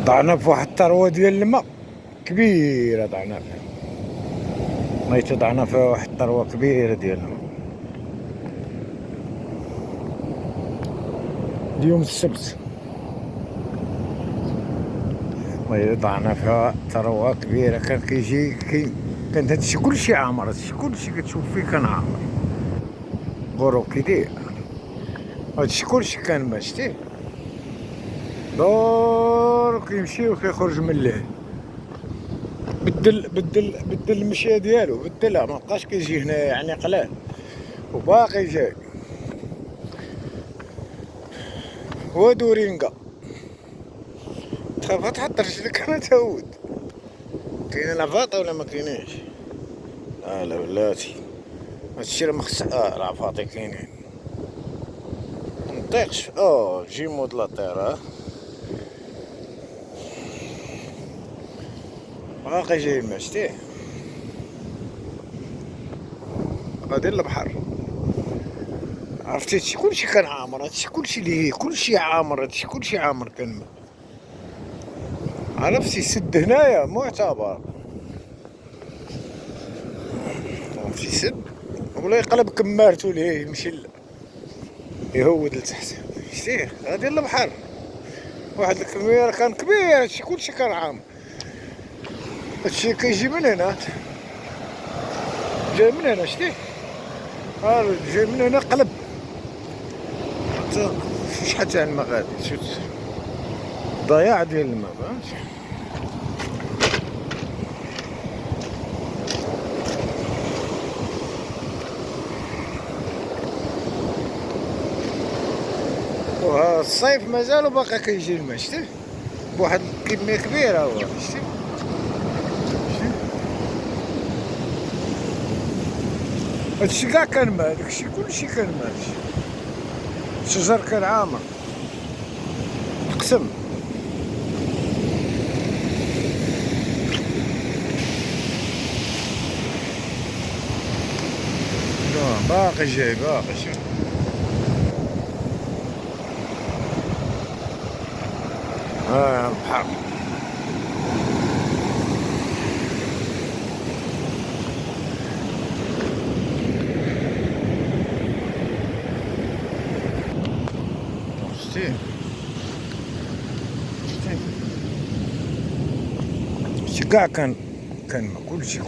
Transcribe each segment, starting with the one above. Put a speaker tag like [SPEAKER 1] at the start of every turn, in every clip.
[SPEAKER 1] ضعنا في واحد الثروة ديال الماء كبيرة، ضعنا فيها ميت، ضعنا فيها واحد الثروة كبيرة ديال الماء. اليوم السبت ميت ضعنا فيها ثروة كبيرة، كان كيجي كان هادشي كلشي عامر، هادشي كلشي كتشوف فيه كان عامر، غروب كيدير، هادشي كلشي كان ما شتيه دور كيمشي وكيخرج من الليل. بدل المشيه ديالو، بدلها مابقاش كيجي هنا يعني قلال وباقي جاي. هو دورينكا تخاف تحط رجلك انا تعود. كاينه لافاطا ولا ما كايناش؟ لا بلاتي هادشي راه مخص لافاطي كاينين. منطيقش جي مود لاطير باقي جاي ما شتيه، غادي للبحر. عرفتي هادشي كلشي كان عامر، هادشي كلشي ليه كلشي عامر، هادشي كلشي عامر كان. عرفتي سد هنايا معتبر، عرفتي سد ولا يقلب كمارتو ليه يمشي يهود لتحت. شتيه غادي للبحر، واحد الكمير كان كبير، هادشي كلشي كان عامر. هادشي كيجي من هنا، جاي من هنا شتيه، جاي من هنا قلب شحال تاع الماء غادي، شوف ضياع ديال الماء فهمتي. الصيف مازالو باقي كيجي الماء شتيه بواحد الكمية كبيرة، هو شتي هادشي كاع كان ماء، داكشي كلشي كان ماء، الشجر كان عامر قسم. باقي جاي باقي شوف. البحر شتي شتي كاع كان ماء، كلشي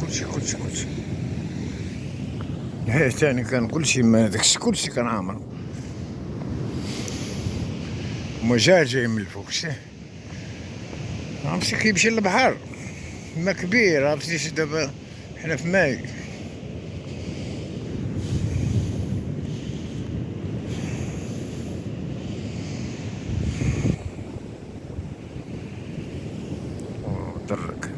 [SPEAKER 1] هي تاني كان كلشي ما داكشي كلشي كان عامر. مجال جاي من الفوق شتي، عرفتي كيمشي للبحر ما كبير. عرفتي دابا حنا في ماي، درك